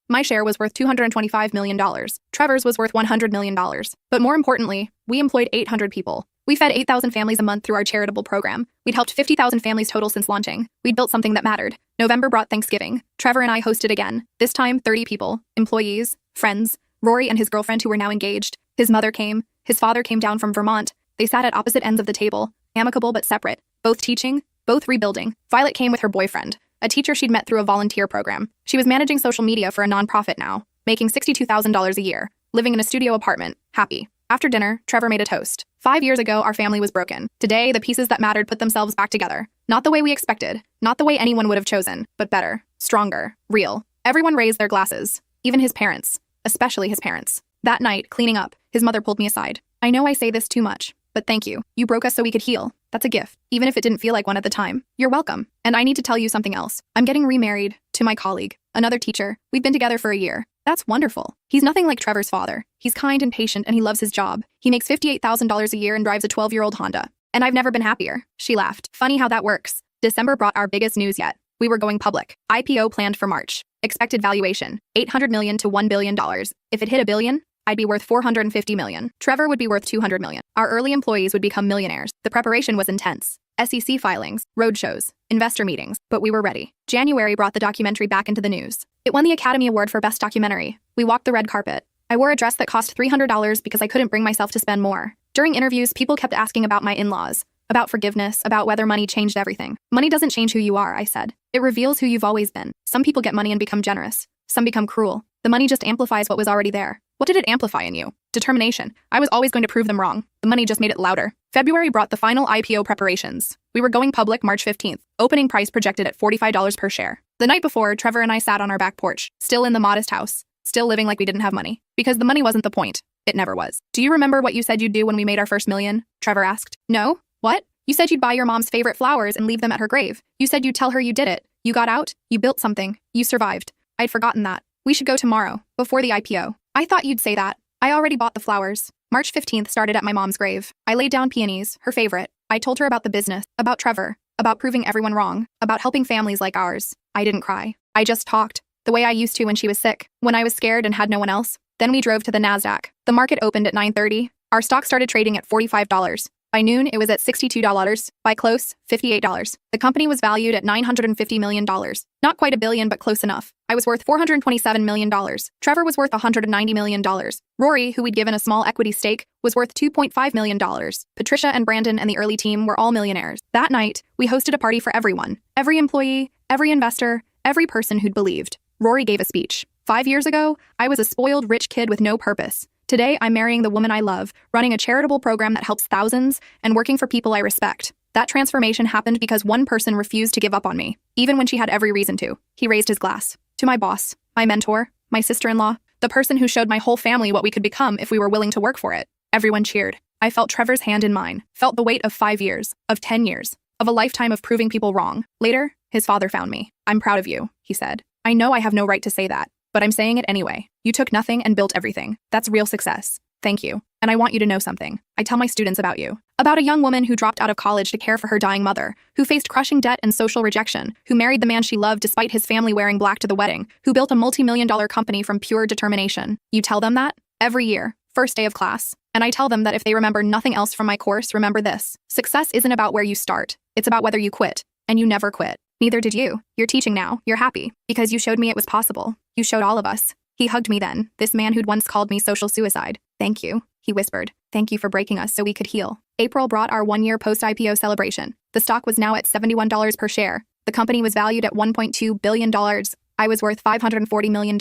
My share was worth $225 million. Trevor's was worth $100 million. But more importantly, we employed 800 people. We fed 8,000 families a month through our charitable program. We'd helped 50,000 families total since launching. We'd built something that mattered. November brought Thanksgiving. Trevor and I hosted again. This time, 30 people, employees, friends, Rory and his girlfriend who were now engaged. His mother came. His father came down from Vermont. They sat at opposite ends of the table, amicable but separate, both teaching, both rebuilding. Violet came with her boyfriend, a teacher she'd met through a volunteer program. She was managing social media for a nonprofit now, making $62,000 a year, living in a studio apartment, happy. After dinner, Trevor made a toast. 5 years ago, our family was broken. Today, the pieces that mattered put themselves back together. Not the way we expected, not the way anyone would have chosen, but better, stronger, real. Everyone raised their glasses, even his parents, especially his parents. That night, cleaning up, his mother pulled me aside. I know I say this too much, but thank you. You broke us so we could heal. That's a gift, even if it didn't feel like one at the time. You're welcome. And I need to tell you something else. I'm getting remarried to my colleague, another teacher. We've been together for a year. That's wonderful. He's nothing like Trevor's father. He's kind and patient and he loves his job. He makes $58,000 a year and drives a 12-year-old Honda. And I've never been happier. She laughed. Funny how that works. December brought our biggest news yet. We were going public. IPO planned for March. Expected valuation, $800 million to $1 billion. If it hit $1 billion, I'd be worth $450 million. Trevor would be worth $200 million. Our early employees would become millionaires. The preparation was intense. SEC filings, roadshows, investor meetings, but we were ready. January brought the documentary back into the news. It won the Academy Award for Best Documentary. We walked the red carpet. I wore a dress that cost $300 because I couldn't bring myself to spend more. During interviews, people kept asking about my in-laws, about forgiveness, about whether money changed everything. Money doesn't change who you are, I said. It reveals who you've always been. Some people get money and become generous. Some become cruel. The money just amplifies what was already there. What did it amplify in you? Determination. I was always going to prove them wrong. The money just made it louder. February brought the final IPO preparations. We were going public March 15th. Opening price projected at $45 per share. The night before, Trevor and I sat on our back porch, still in the modest house, still living like we didn't have money. Because the money wasn't the point. It never was. Do you remember what you said you'd do when we made our first million? Trevor asked. No? What? You said you'd buy your mom's favorite flowers and leave them at her grave. You said you'd tell her you did it. You got out, you built something, you survived. I'd forgotten that. We should go tomorrow, before the IPO. I thought you'd say that. I already bought the flowers. March 15th started at my mom's grave. I laid down peonies, her favorite. I told her about the business, about Trevor, about proving everyone wrong, about helping families like ours. I didn't cry. I just talked, the way I used to when she was sick, when I was scared and had no one else. Then we drove to the NASDAQ. The market opened at 9:30. Our stock started trading at $45. By noon, it was at $62. By close, $58. The company was valued at $950 million. Not quite $1 billion, but close enough. I was worth $427 million. Trevor was worth $190 million. Rory, who we'd given a small equity stake, was worth $2.5 million. Patricia and Brandon and the early team were all millionaires. That night, we hosted a party for everyone. Every employee, every investor, every person who'd believed. Rory gave a speech. 5 years ago, I was a spoiled rich kid with no purpose. Today, I'm marrying the woman I love, running a charitable program that helps thousands, and working for people I respect. That transformation happened because one person refused to give up on me, even when she had every reason to. He raised his glass. To my boss, my mentor, my sister-in-law, the person who showed my whole family what we could become if we were willing to work for it. Everyone cheered. I felt Trevor's hand in mine, felt the weight of 5 years, of 10 years, of a lifetime of proving people wrong. Later, his father found me. I'm proud of you, he said. I know I have no right to say that, but I'm saying it anyway. You took nothing and built everything. That's real success. Thank you. And I want you to know something. I tell my students about you. About a young woman who dropped out of college to care for her dying mother, who faced crushing debt and social rejection, who married the man she loved despite his family wearing black to the wedding, who built a multi-million-dollar company from pure determination. You tell them that? Every year, first day of class. And I tell them that if they remember nothing else from my course, remember this. Success isn't about where you start. It's about whether you quit. And you never quit. Neither did you. You're teaching now. You're happy. Because you showed me it was possible. You showed all of us. He hugged me then, this man who'd once called me social suicide. Thank you, he whispered. Thank you for breaking us so we could heal. April brought our 1-year post-IPO celebration. The stock was now at $71 per share. The company was valued at $1.2 billion. I was worth $540 million.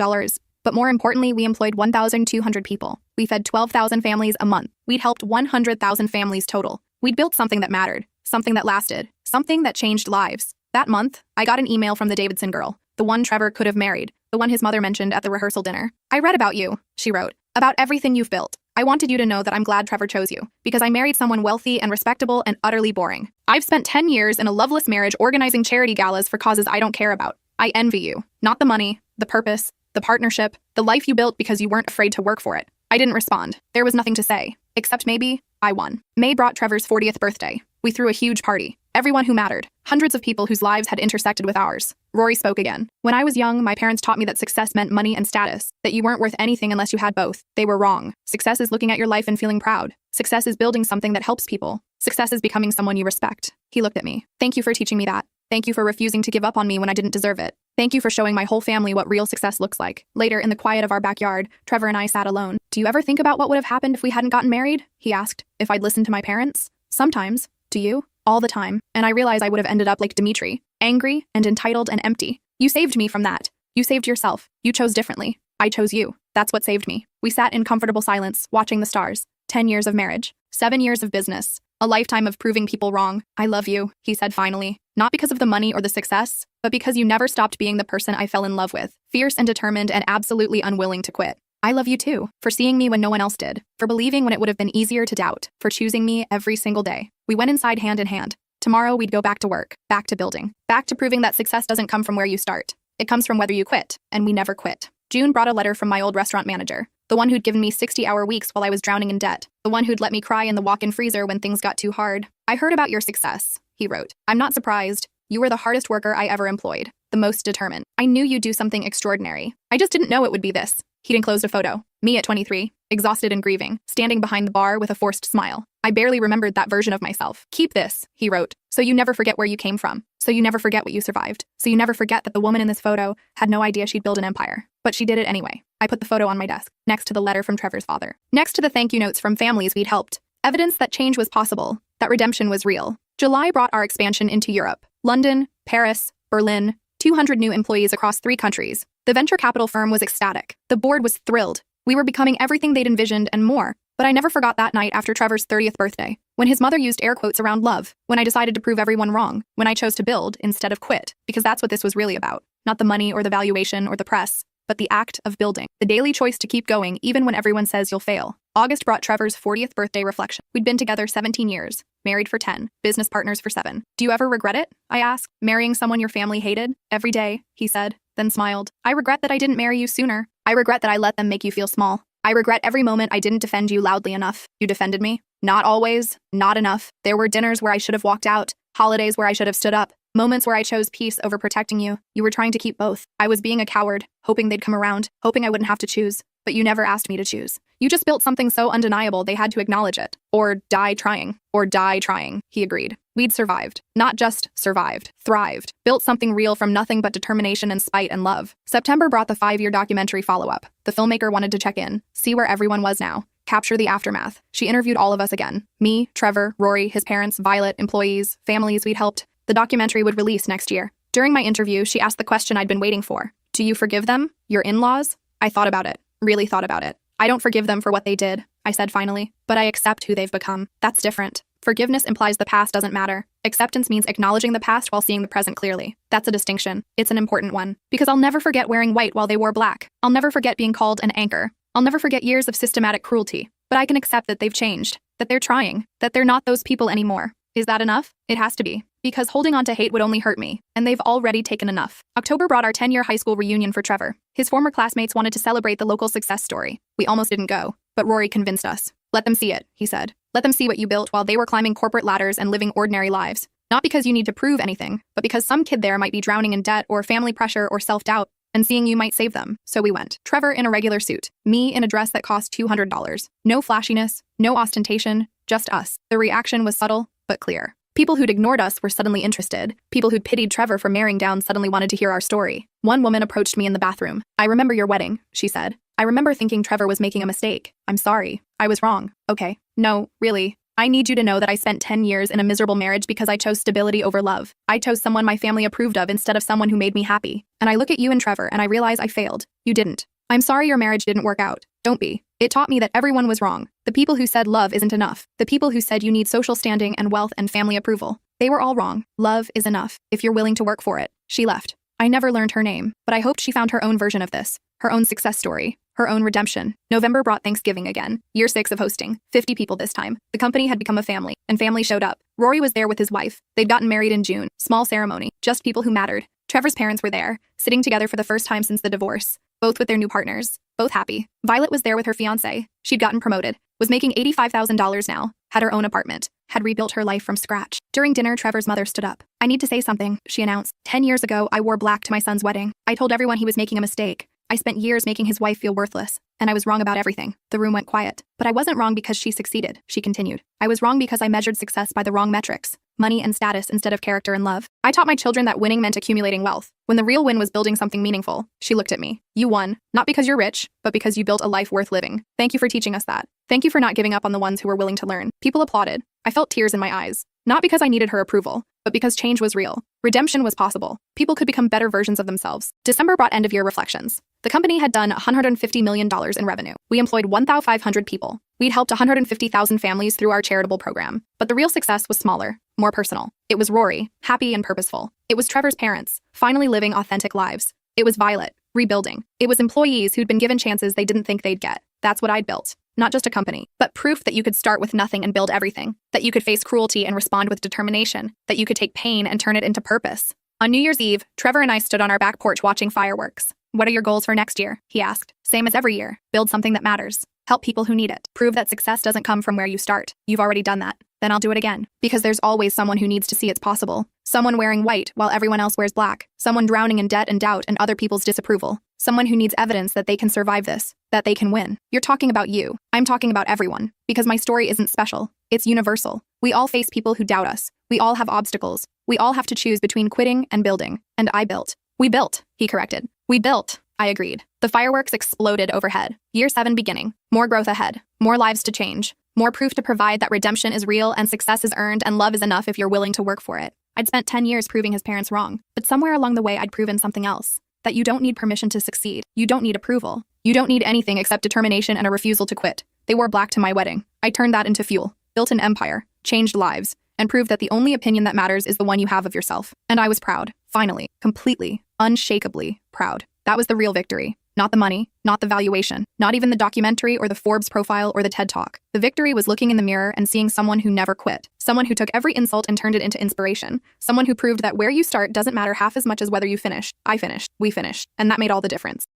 But more importantly, we employed 1,200 people. We fed 12,000 families a month. We'd helped 100,000 families total. We'd built something that mattered, something that lasted, something that changed lives. That month, I got an email from the Davidson girl, the one Trevor could have married, the one his mother mentioned at the rehearsal dinner. I read about you, she wrote, about everything you've built. I wanted you to know that I'm glad Trevor chose you, because I married someone wealthy and respectable and utterly boring. I've spent 10 years in a loveless marriage organizing charity galas for causes I don't care about. I envy you. Not the money, the purpose, the partnership, the life you built because you weren't afraid to work for it. I didn't respond. There was nothing to say. Except maybe, I won. May brought Trevor's 40th birthday. We threw a huge party. Everyone who mattered. Hundreds of people whose lives had intersected with ours. Rory spoke again. When I was young, my parents taught me that success meant money and status, that you weren't worth anything unless you had both. They were wrong. Success is looking at your life and feeling proud. Success is building something that helps people. Success is becoming someone you respect. He looked at me. Thank you for teaching me that. Thank you for refusing to give up on me when I didn't deserve it. Thank you for showing my whole family what real success looks like. Later, in the quiet of our backyard, Trevor and I sat alone. Do you ever think about what would have happened if we hadn't gotten married? He asked. If I'd listened to my parents? Sometimes. Do you? All the time. And I realize I would have ended up like Dimitri, angry and entitled and empty. You saved me from that. You saved yourself. You chose differently. I chose you. That's what saved me. We sat in comfortable silence, watching the stars. 10 years of marriage. 7 years of business. A lifetime of proving people wrong. I love you, he said finally. Not because of the money or the success, but because you never stopped being the person I fell in love with. Fierce and determined and absolutely unwilling to quit. I love you too, for seeing me when no one else did, for believing when it would have been easier to doubt, for choosing me every single day. We went inside hand in hand. Tomorrow we'd go back to work, back to building, back to proving that success doesn't come from where you start. It comes from whether you quit, and we never quit. June brought a letter from my old restaurant manager, the one who'd given me 60-hour weeks while I was drowning in debt, the one who'd let me cry in the walk-in freezer when things got too hard. I heard about your success, he wrote. I'm not surprised. You were the hardest worker I ever employed, the most determined. I knew you'd do something extraordinary. I just didn't know it would be this. He'd enclosed a photo. Me at 23, exhausted and grieving, standing behind the bar with a forced smile. I barely remembered that version of myself. Keep this, he wrote, so you never forget where you came from, so you never forget what you survived, so you never forget that the woman in this photo had no idea she'd build an empire. But she did it anyway. I put the photo on my desk, next to the letter from Trevor's father, next to the thank you notes from families we'd helped. Evidence that change was possible, that redemption was real. July brought our expansion into Europe. London, Paris, Berlin, 200 new employees across 3 countries. The venture capital firm was ecstatic. The board was thrilled. We were becoming everything they'd envisioned and more. But I never forgot that night after Trevor's 30th birthday, when his mother used air quotes around love, when I decided to prove everyone wrong, when I chose to build instead of quit, because that's what this was really about. Not the money or the valuation or the press, but the act of building. The daily choice to keep going even when everyone says you'll fail. August brought Trevor's 40th birthday reflection. We'd been together 17 years, married for 10, business partners for 7. Do you ever regret it? I asked. Marrying someone your family hated? Every day, he said, then smiled. I regret that I didn't marry you sooner. I regret that I let them make you feel small. I regret every moment I didn't defend you loudly enough. You defended me. Not always, not enough. There were dinners where I should have walked out, holidays where I should have stood up, moments where I chose peace over protecting you. You were trying to keep both. I was being a coward, hoping they'd come around, hoping I wouldn't have to choose. But you never asked me to choose. You just built something so undeniable they had to acknowledge it. Or die trying. Or die trying, he agreed. We'd survived. Not just survived. Thrived. Built something real from nothing but determination and spite and love. September brought the 5-year documentary follow-up. The filmmaker wanted to check in, see where everyone was now, capture the aftermath. She interviewed all of us again. Me, Trevor, Rory, his parents, Violet, employees, families we'd helped. The documentary would release next year. During my interview, she asked the question I'd been waiting for. Do you forgive them? Your in-laws? I thought about it. Really thought about it. I don't forgive them for what they did, I said finally, but I accept who they've become. That's different. Forgiveness implies the past doesn't matter. Acceptance means acknowledging the past while seeing the present clearly. That's a distinction. It's an important one. Because I'll never forget wearing white while they wore black. I'll never forget being called an anchor. I'll never forget years of systematic cruelty. But I can accept that they've changed, that they're trying, that they're not those people anymore. Is that enough? It has to be. Because holding on to hate would only hurt me, and they've already taken enough. October brought our 10-year high school reunion for Trevor. His former classmates wanted to celebrate the local success story. We almost didn't go, but Rory convinced us. Let them see it, he said. Let them see what you built while they were climbing corporate ladders and living ordinary lives. Not because you need to prove anything, but because some kid there might be drowning in debt or family pressure or self-doubt, and seeing you might save them. So we went. Trevor in a regular suit, me in a dress that cost $200. No flashiness, no ostentation, just us. The reaction was subtle, but clear. People who'd ignored us were suddenly interested. People who'd pitied Trevor for marrying down suddenly wanted to hear our story. One woman approached me in the bathroom. I remember your wedding, she said. I remember thinking Trevor was making a mistake. I'm sorry. I was wrong. Okay. No, really. I need you to know that I spent 10 years in a miserable marriage because I chose stability over love. I chose someone my family approved of instead of someone who made me happy. And I look at you and Trevor and I realize I failed. You didn't. I'm sorry your marriage didn't work out. Don't be. It taught me that everyone was wrong. The people who said love isn't enough. The people who said you need social standing and wealth and family approval. They were all wrong. Love is enough, if you're willing to work for it. She left. I never learned her name, but I hoped she found her own version of this, her own success story. Her own redemption. November brought Thanksgiving again. Year 6 of hosting. 50 people this time. The company had become a family, and family showed up. Rory was there with his wife. They'd gotten married in June. Small ceremony. Just people who mattered. Trevor's parents were there, sitting together for the first time since the divorce. Both with their new partners. Both happy. Violet was there with her fiancé. She'd gotten promoted. Was making $85,000 now. Had her own apartment. Had rebuilt her life from scratch. During dinner, Trevor's mother stood up. "I need to say something," she announced. 10 years ago, I wore black to my son's wedding. I told everyone he was making a mistake. I spent years making his wife feel worthless, and I was wrong about everything. The room went quiet. But I wasn't wrong because she succeeded, she continued. I was wrong because I measured success by the wrong metrics. Money and status instead of character and love. I taught my children that winning meant accumulating wealth, when the real win was building something meaningful. She looked at me. You won, not because you're rich, but because you built a life worth living. Thank you for teaching us that. Thank you for not giving up on the ones who were willing to learn. People applauded. I felt tears in my eyes. Not because I needed her approval, but because change was real. Redemption was possible. People could become better versions of themselves. December brought end-of-year reflections. The company had done $150 million in revenue. We employed 1,500 people. We'd helped 150,000 families through our charitable program. But the real success was smaller, more personal. It was Rory, happy and purposeful. It was Trevor's parents, finally living authentic lives. It was Violet, rebuilding. It was employees who'd been given chances they didn't think they'd get. That's what I'd built. Not just a company, but proof that you could start with nothing and build everything. That you could face cruelty and respond with determination. That you could take pain and turn it into purpose. On New Year's Eve, Trevor and I stood on our back porch watching fireworks. "What are your goals for next year?" he asked. "Same as every year. Build something that matters. Help people who need it. Prove that success doesn't come from where you start. You've already done that. Then I'll do it again. Because there's always someone who needs to see it's possible. Someone wearing white while everyone else wears black. Someone drowning in debt and doubt and other people's disapproval. Someone who needs evidence that they can survive this, that they can win. You're talking about you. I'm talking about everyone. Because my story isn't special. It's universal. We all face people who doubt us. We all have obstacles. We all have to choose between quitting and building. And I built." "We built," he corrected. "We built," I agreed. The fireworks exploded overhead. Year 7 beginning. More growth ahead. More lives to change. More proof to provide that redemption is real and success is earned and love is enough if you're willing to work for it. I'd spent 10 years proving his parents wrong. But somewhere along the way I'd proven something else. That you don't need permission to succeed. You don't need approval. You don't need anything except determination and a refusal to quit. They wore black to my wedding. I turned that into fuel. Built an empire. Changed lives. And proved that the only opinion that matters is the one you have of yourself. And I was proud. Finally. Completely. Unshakably proud. That was the real victory. Not the money, not the valuation, not even the documentary or the Forbes profile or the TED Talk. The victory was looking in the mirror and seeing someone who never quit. Someone who took every insult and turned it into inspiration. Someone who proved that where you start doesn't matter half as much as whether you finish. I finished. We finished. And that made all the difference.